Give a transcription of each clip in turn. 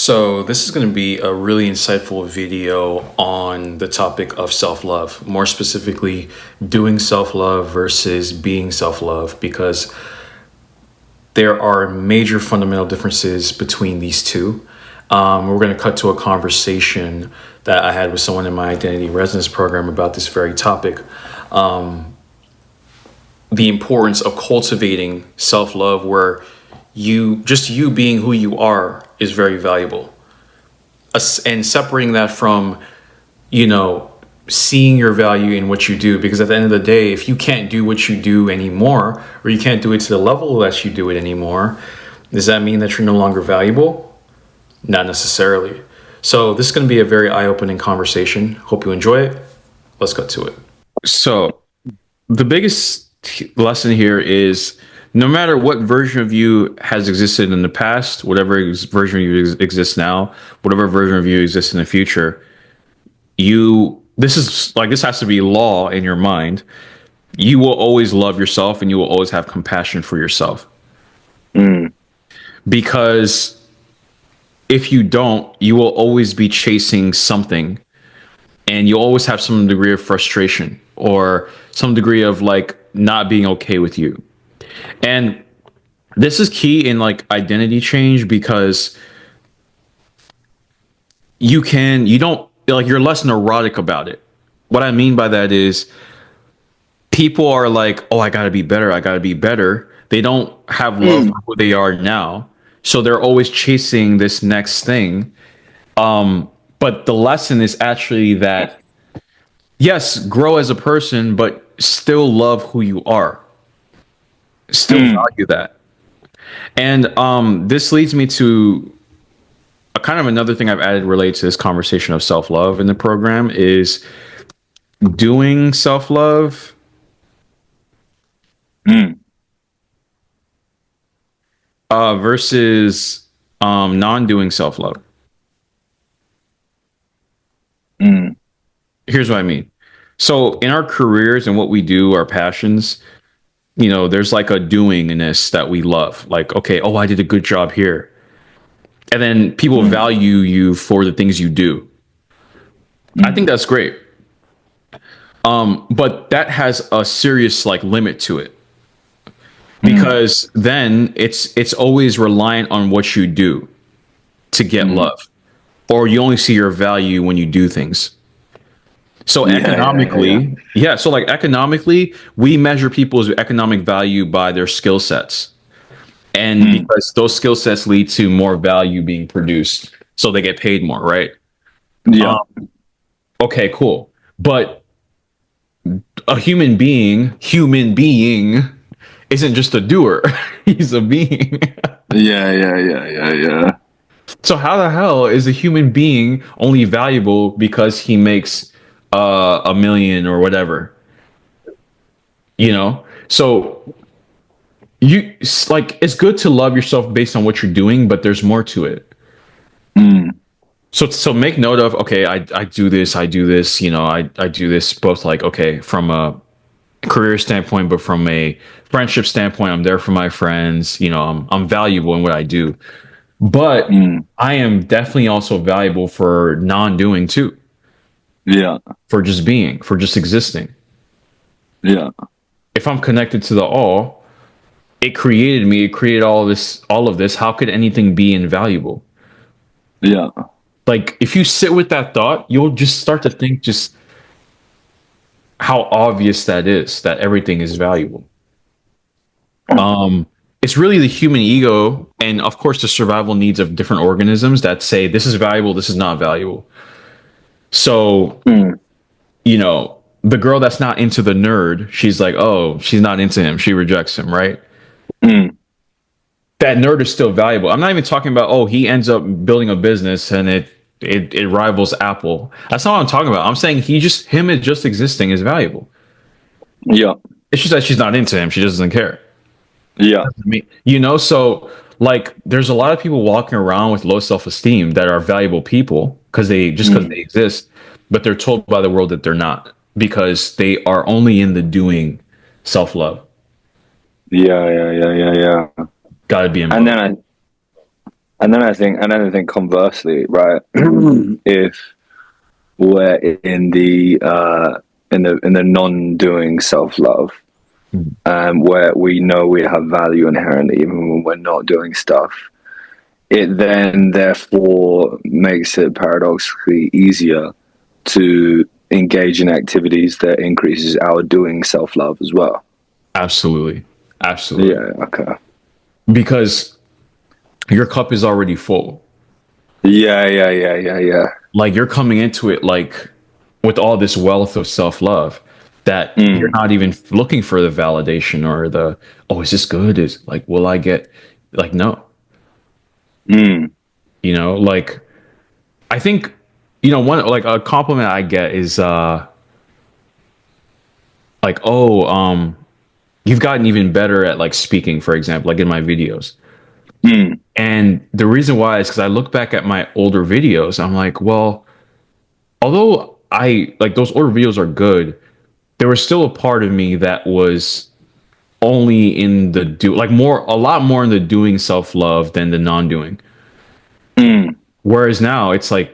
So, this is going to be a really insightful video on the topic of self love, more specifically, doing self love versus being self love, because there are major fundamental differences between these two. We're going to cut to a conversation that I had with someone in my identity resonance program about this very topic. The importance of cultivating self love, where you being who you are is very valuable, and separating that from, you know, seeing your value in what you do. Because at the end of the day, if you can't do what you do anymore, or you can't do it to the level that you do it anymore, does that mean that you're no longer valuable? Not necessarily. So this is going to be a very eye-opening conversation. Hope you enjoy it. Let's get to it. So the biggest lesson here is, no matter what version of you has existed in the past, whatever version of you exists now, whatever version of you exists in the future, this has to be law in your mind. You will always love yourself, and you will always have compassion for yourself. Because if you don't, you will always be chasing something, and you'll always have some degree of frustration or some degree of like not being okay with you. And this is key in like identity change, because you don't like, you're less neurotic about it. What I mean by that is, people are like, oh, I gotta be better. I gotta be better. They don't have love for who they are now. So they're always chasing this next thing. But the lesson is actually that, yes, grow as a person, but still love who you are. Still value that. And this leads me to a kind of another thing I've added related to this conversation of self-love in the program is doing self-love versus non-doing self-love. Here's what I mean. So in our careers and what we do, our passions, you know, there's like a doingness that we love. Like, okay, oh, I did a good job here. And then people value you for the things you do. I think that's great. But that has a serious like limit to it. Because then it's always reliant on what you do to get love. Or you only see your value when you do things. So economically, so like economically, we measure people's economic value by their skill sets. And because those skill sets lead to more value being produced, so they get paid more, right? Yeah. Okay, cool. But a human being isn't just a doer. He's a being. Yeah. So how the hell is a human being only valuable because he makes $1 million or whatever? You know? So it's good to love yourself based on what you're doing, but there's more to it. So make note of, okay, I do this, you know, I do this both, like, okay, from a career standpoint, but from a friendship standpoint, I'm there for my friends, you know, I'm valuable in what I do. But I am definitely also valuable for non-doing too. Yeah. For just being, for just existing. Yeah. If I'm connected to the all, it created me, it created all of this. How could anything be invaluable? Yeah. Like, if you sit with that thought, you'll just start to think just how obvious that is, that everything is valuable. It's really the human ego, and of course the survival needs of different organisms that say this is valuable, this is not valuable. So, you know, the girl that's not into the nerd, she's like, oh, she's not into him, she rejects him, right? That nerd is still valuable. I'm not even talking about, oh, he ends up building a business and it rivals Apple. That's not what I'm talking about. I'm saying him just existing is valuable. Yeah. It's just that she's not into him. She just doesn't care. Yeah. You know, so like there's a lot of people walking around with low self-esteem that are valuable people because they exist, but they're told by the world that they're not, because they are only in the doing self-love. Yeah. Gotta be in. And then and then I think conversely, right? If we're in the non-doing self-love, where we know we have value inherently, even when we're not doing stuff, it then therefore makes it paradoxically easier to engage in activities that increases our doing self-love as well. Absolutely. Absolutely. Yeah. Okay. Because your cup is already full. Yeah. Yeah. Yeah. Yeah. Yeah. Like you're coming into it like with all this wealth of self-love that you're Mm, not even looking for the validation or the, oh, is this good? Is like, will I get like, no, mm, like I think, one like a compliment I get is like, oh, you've gotten even better at like speaking, for example, like in my videos. mm, And the reason why is because I look back at my older videos, I'm like, well, although I like those older videos are good, there was still a part of me that was only in the like a lot more in the doing self love than the non doing. mm. Whereas now it's like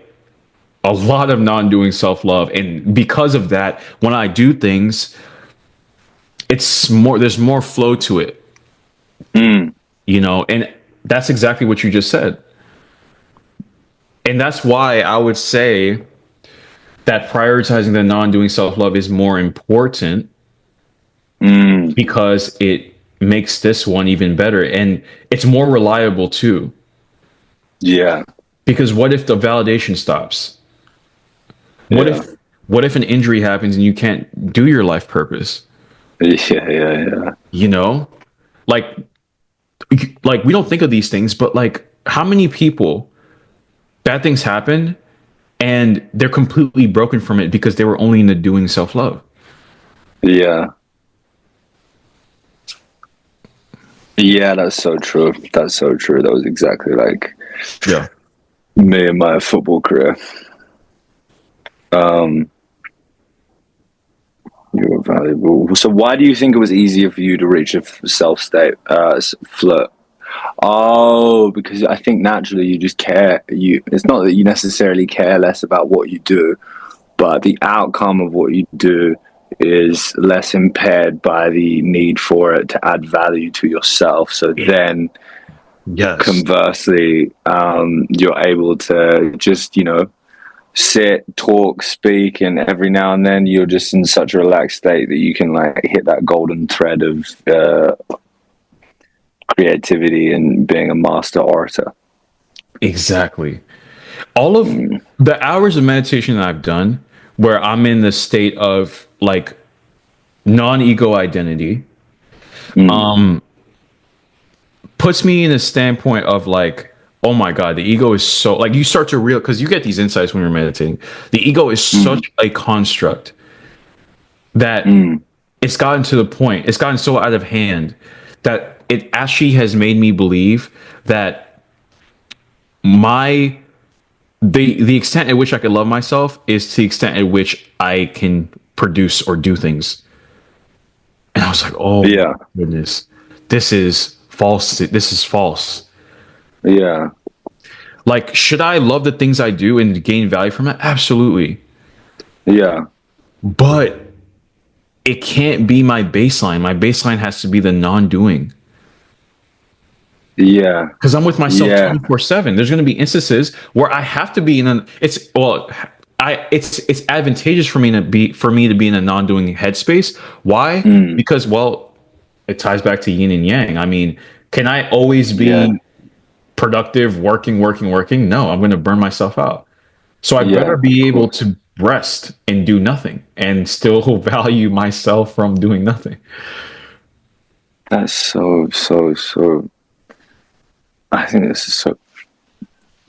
a lot of non doing self love. And because of that, when I do things, there's more flow to it, and that's exactly what you just said. And that's why I would say that prioritizing the non doing self love is more important because it makes this one even better and it's more reliable too. Yeah. Because what if the validation stops? What Yeah. if what if an injury happens and you can't do your life purpose? Yeah. Yeah. Yeah. You know? Like we don't think of these things, but like how many people bad things happen and they're completely broken from it because they were only into doing self-love. Yeah. Yeah, that's so true. That's so true. That was exactly like Yeah. me in my football career. Um, you were valuable. So, why do you think it was easier for you to reach a self-state flirt? Oh, because I think naturally you just care. It's not that you necessarily care less about what you do, but the outcome of what you do is less impaired by the need for it to add value to yourself. So then Yes. conversely, you're able to just, sit, talk, speak, and every now and then you're just in such a relaxed state that you can like hit that golden thread of creativity and being a master orator. Exactly. All of the hours of meditation that I've done where I'm in the state of like non-ego identity Mm, puts me in a standpoint of like, oh my God, the ego is so like you start to real because you get these insights when you're meditating. The ego is mm, such a construct that mm. it's gotten so out of hand that it actually has made me believe that my the extent at which I can love myself is to the extent at which I can produce or do things. And I was like, oh my Yeah, goodness, this is false. This is false. yeah, Like, should I love the things I do and gain value from it? Absolutely. yeah, But it can't be my baseline. My baseline has to be the non doing. yeah, Because I'm with myself yeah. 24/7. There's going to be instances where I have to be in an it's advantageous for me to be in a non-doing headspace. Why? Mm, Because well, it ties back to yin and yang. I mean, can I always yeah, be productive, working? No, I'm going to burn myself out. So I yeah, better of be able course. to rest and do nothing and still value myself from doing nothing. That's so, so, so. I think this is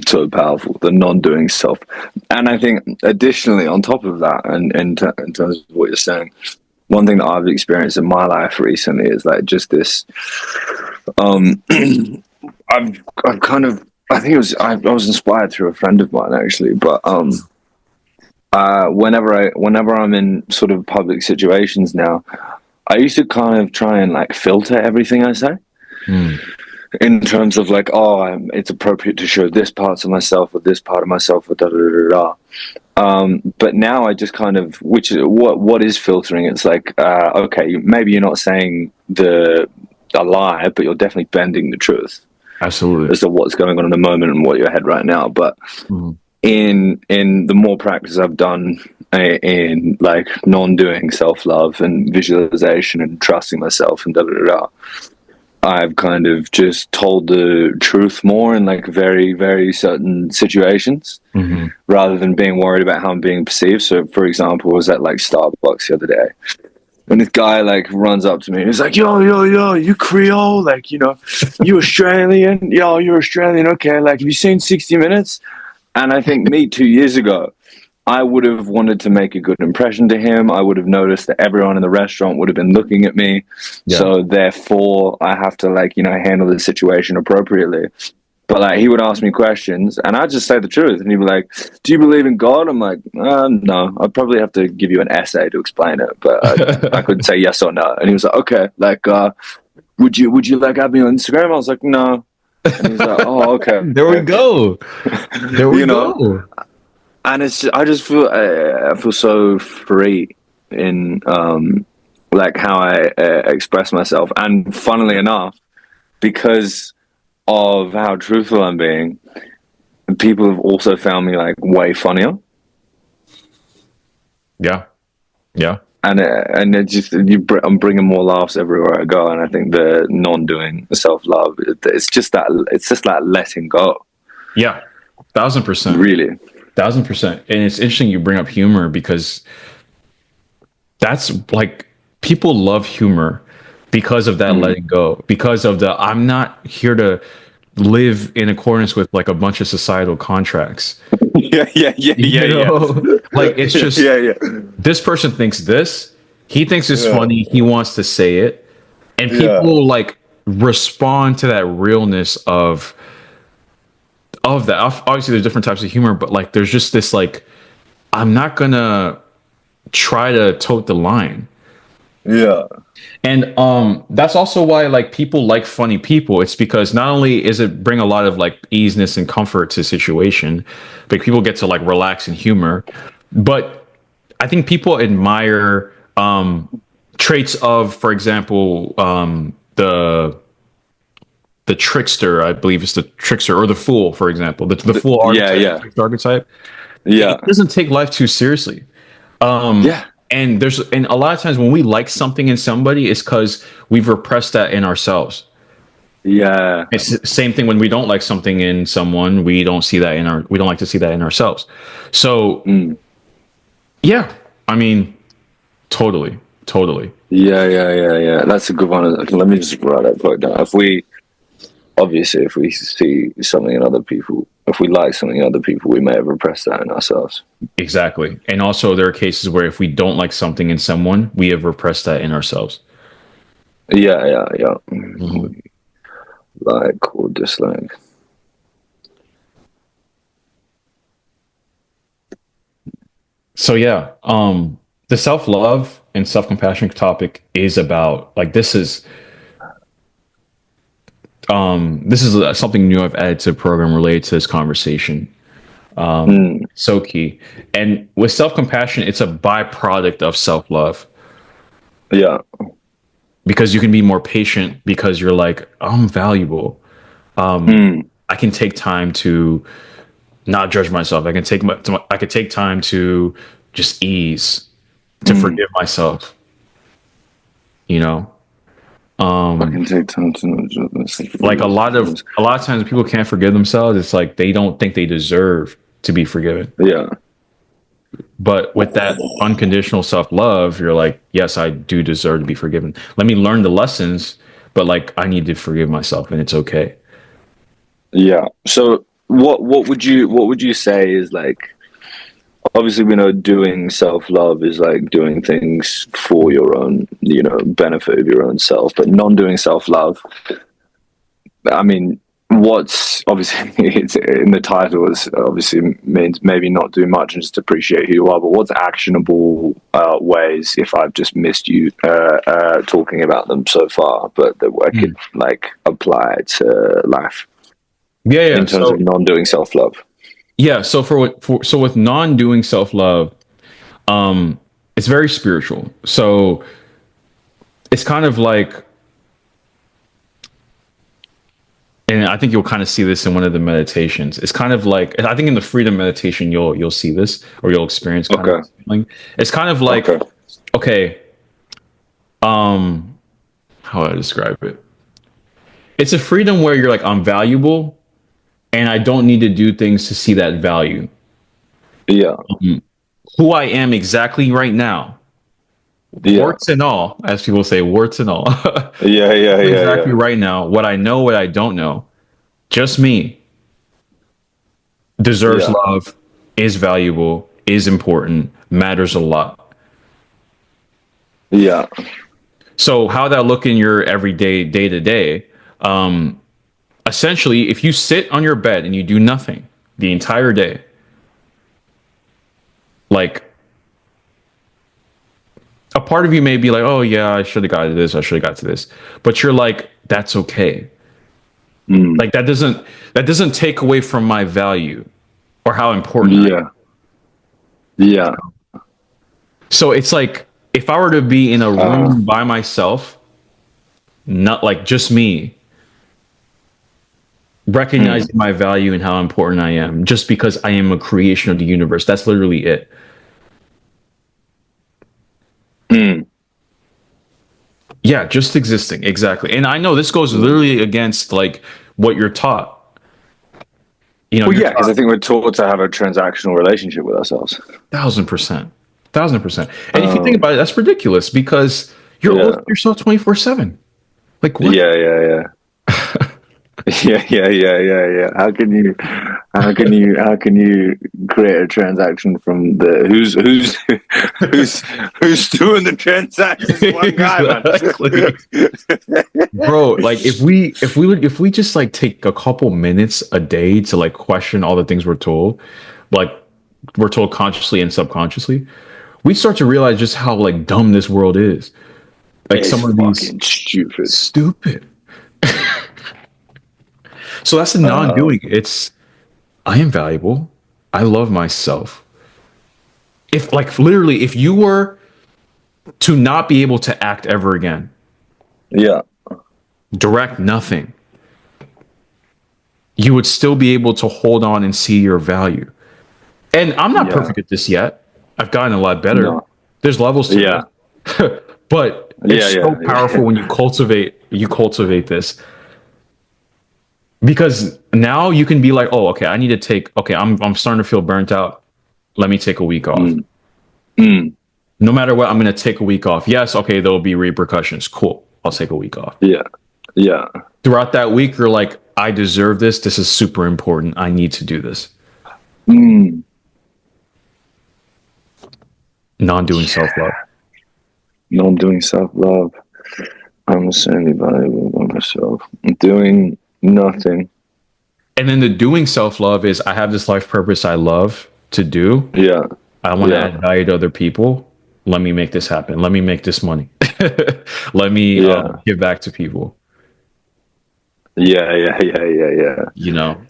so powerful, the non-doing self. And I think additionally on top of that, and in terms of what you're saying, one thing that I've experienced in my life recently is like just this. Um, I've kind of I think I was inspired through a friend of mine actually, but whenever I'm in sort of public situations now, I used to kind of try and like filter everything I say. Mm. in terms of like, oh, it's appropriate to show this part of myself or this part of myself or da da da da. But now I just kind of, which what is filtering? It's like, okay, maybe you're not saying a lie, but you're definitely bending the truth Absolutely. as to what's going on in the moment and what your head right now. But in the more practice I've done in like non-doing self-love and visualization and trusting myself and da da da da, I've kind of just told the truth more in like very, very certain situations rather than being worried about how I'm being perceived. So, for example, I was at like Starbucks the other day and this guy like runs up to me and he's like, yo, you Creole? Like, you know, you Australian? Yo, you're Australian. Okay. Like, have you seen 60 Minutes? And I think me 2 years ago, I would have wanted to make a good impression to him. I would have noticed that everyone in the restaurant would have been looking at me. Yeah. So therefore, I have to like, you know, handle the situation appropriately. But like, he would ask me questions and I'd just say the truth. And he'd be like, do you believe in God? I'm like, no, I'd probably have to give you an essay to explain it. But I could say yes or no. And he was like, okay, like, would you like have me on Instagram? I was like, no. And he's like, oh, okay. There we go. There we go. And it's just, I just feel I feel so free in like how I express myself, and funnily enough, because of how truthful I'm being, people have also found me like way funnier. Yeah, yeah, and it just I'm bringing more laughs everywhere I go, and I think the non-doing self-love, it's just that letting go. Yeah, 1,000%. Really. 1,000%. And it's interesting you bring up humor because that's like people love humor because of that letting go, because of the I'm not here to live in accordance with like a bunch of societal contracts. Yeah. Like it's just this person thinks this, he thinks it's funny, he wants to say it, and people like respond to that realness of that. Obviously there's different types of humor, but like there's just this like I'm not gonna try to tote the line. Yeah. And that's also why like people like funny people. It's because not only is it bring a lot of like easiness and comfort to a situation, but people get to like relax in humor. But I think people admire traits of, for example, the trickster, I believe it's the trickster, or the fool, for example, the fool archetype, archetype. Yeah, it doesn't take life too seriously. And a lot of times when we like something in somebody, it's because we've repressed that in ourselves. Yeah, it's the same thing when we don't like something in someone. We don't like to see that in ourselves. So, yeah, I mean, totally. Yeah. That's a good one. Let me just write that point down. If we see something in other people, if we like something in other people, we may have repressed that in ourselves. Exactly. And also there are cases where if we don't like something in someone, we have repressed that in ourselves. Yeah. Like or dislike. So yeah, the self-love and self-compassion topic is about like this is something new I've added to the program related to this conversation. So key. And with self-compassion, it's a byproduct of self-love. Yeah. Because you can be more patient because you're like, I'm valuable. I can take time to not judge myself. I can take time to just ease, to forgive myself. You know? I can take time to not judge myself. Like a lot of times people can't forgive themselves. It's like they don't think they deserve to be forgiven. Yeah. But with that unconditional self-love, you're like, yes, I do deserve to be forgiven. Let me learn the lessons, but like I need to forgive myself and it's okay. Yeah. So what would you say is like, obviously we know doing self-love is like doing things for your own, benefit of your own self, but non-doing self-love, I mean, what's obviously it's in the title is obviously means maybe not do much and just appreciate who you are, but what's actionable ways if I've just missed you talking about them so far, but that I could like apply to life in terms of non-doing self-love? So with non-doing self-love, it's very spiritual. So it's kind of like, and I think you'll kind of see this in one of the meditations. It's kind of like, I think in the freedom meditation you'll see this, or you'll experience kind of this feeling. It's kind of like, okay, how do I describe it? It's a freedom where you're like, I'm valuable, and I don't need to do things to see that value. Yeah. Who I am exactly right now, warts and all, as people say, warts and all. Exactly right now, what I know, what I don't know, just me, deserves love, is valuable, is important, matters a lot. Yeah. So how that look in your everyday, day to day? Essentially, if you sit on your bed and you do nothing the entire day, like, a part of you may be like, oh yeah, I should have got to this, I should have got to this, but you're like, that's okay. Like that doesn't take away from my value or how important I am. Yeah. So it's like, if I were to be in a room by myself, not like just me, recognizing my value and how important I am, just because I am a creation of the universe, that's literally it. Yeah, just existing. Exactly. And I know this goes literally against like what you're taught. You know, because I think we're taught to have a transactional relationship with ourselves. 1000%. And if you think about it, that's ridiculous, because you're owed yourself 24/7. Like what? Yeah. How can you create a transaction from the who's doing the transaction? One guy, man. Bro, like if we just like take a couple minutes a day to like question all the things we're told, like we're told consciously and subconsciously, we start to realize just how like dumb this world is. Like some of these stupid. So that's the non-doing. It's, I am valuable. I love myself. If like literally, if you were to not be able to act ever again, direct nothing, you would still be able to hold on and see your value. And I'm not perfect at this yet. I've gotten a lot better. No. There's levels to it. But it's so powerful when you cultivate this. Because now you can be like, oh, okay, I'm starting to feel burnt out. Let me take a week off. No matter what, I'm going to take a week off. Yes, okay, there'll be repercussions. Cool. I'll take a week off. Yeah. Throughout that week, you're like, I deserve this. This is super important. I need to do this. Non-doing self-love. Non-doing self-love. I'm certainly valuable by myself. Doing nothing. And then the doing self-love is, I have this life purpose I love to do. I want to add value to other people. Let me make this happen. Let me make this money. Let me give back to people. Yeah. You know.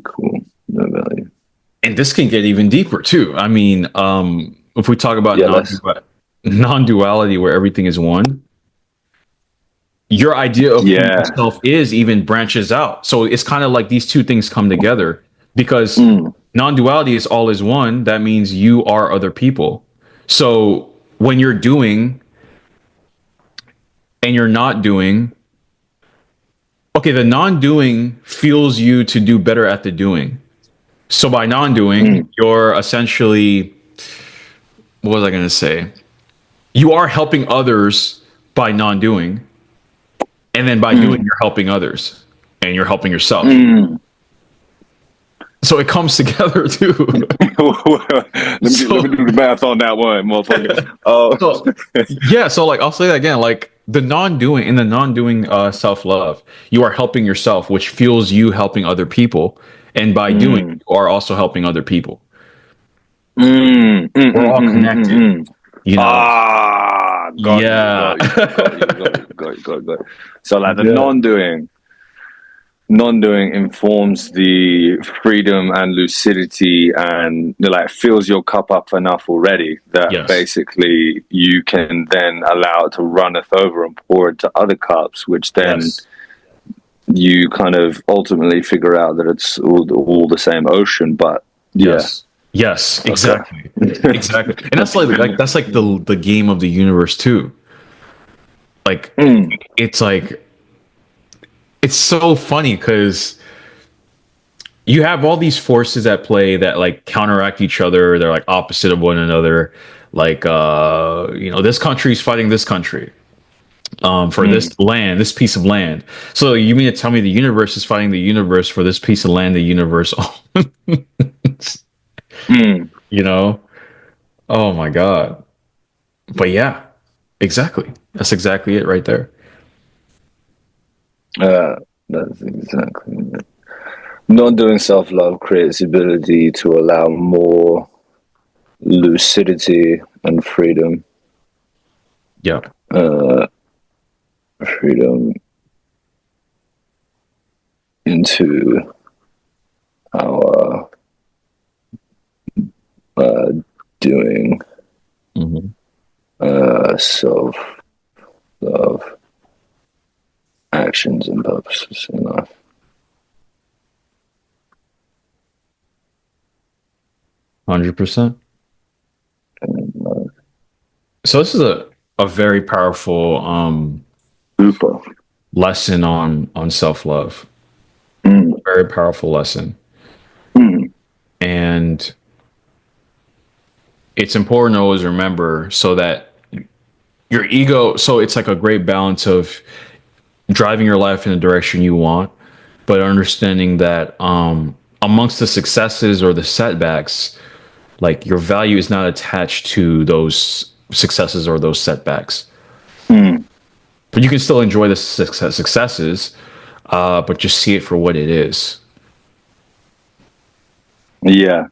Cool. No value. And this can get even deeper too. I mean, if we talk about non-duality, where everything is one, your idea of who yourself is even branches out. So it's kind of like these two things come together, because non-duality is all is one. That means you are other people. So when you're doing and you're not doing, okay, the non-doing fuels you to do better at the doing. So by non-doing, you're essentially, what was I going to say? You are helping others by non-doing. And then by doing, you're helping others. And you're helping yourself. So it comes together too. Let me do the math on that one, motherfucker. Oh, So yeah, so like I'll say that again, like the non-doing self-love, you are helping yourself, which fuels you helping other people. And by doing it, mm, you are also helping other people. mm, We're all connected, you know. got you, Yeah. got you. So like the Yeah. non-doing informs the freedom and lucidity, and like fills your cup up enough already that Yes. basically you can then allow it to runneth over and pour into other cups, which then Yes. you kind of ultimately figure out that it's all the same ocean. But yeah, Yes. Yes, okay. exactly. Exactly. And that's like that's like the game of the universe too. Like Mm, it's like it's so funny because you have all these forces at play that like counteract each other. They're like opposite of one another. Like this country's fighting this country for mm, this land, this piece of land. So you mean to tell me the universe is fighting the universe for this piece of land the universe owns? mm. You know? Oh my god. But yeah, exactly. That's exactly it right there. Uh, that's exactly it. Non doing self love creates the ability to allow more lucidity and freedom. Yeah. Uh, freedom into our uh, doing Hmm. self love actions and purposes in life. 100%. And, So this is a very powerful super. lesson on self-love. Mm, Very powerful lesson. mm, And it's important to always remember so that your ego, so it's like a great balance of driving your life in the direction you want, but understanding that amongst the successes or the setbacks, like your value is not attached to those successes or those setbacks. mm. But you can still enjoy the successes, but just see it for what it is. Yeah,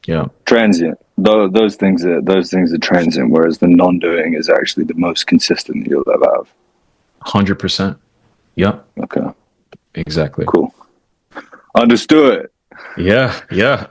Yeah, transient. Those things are transient, whereas the non-doing is actually the most consistent that you'll ever have. 100%. Yep, Okay, exactly. cool. Understood. Yeah, yeah.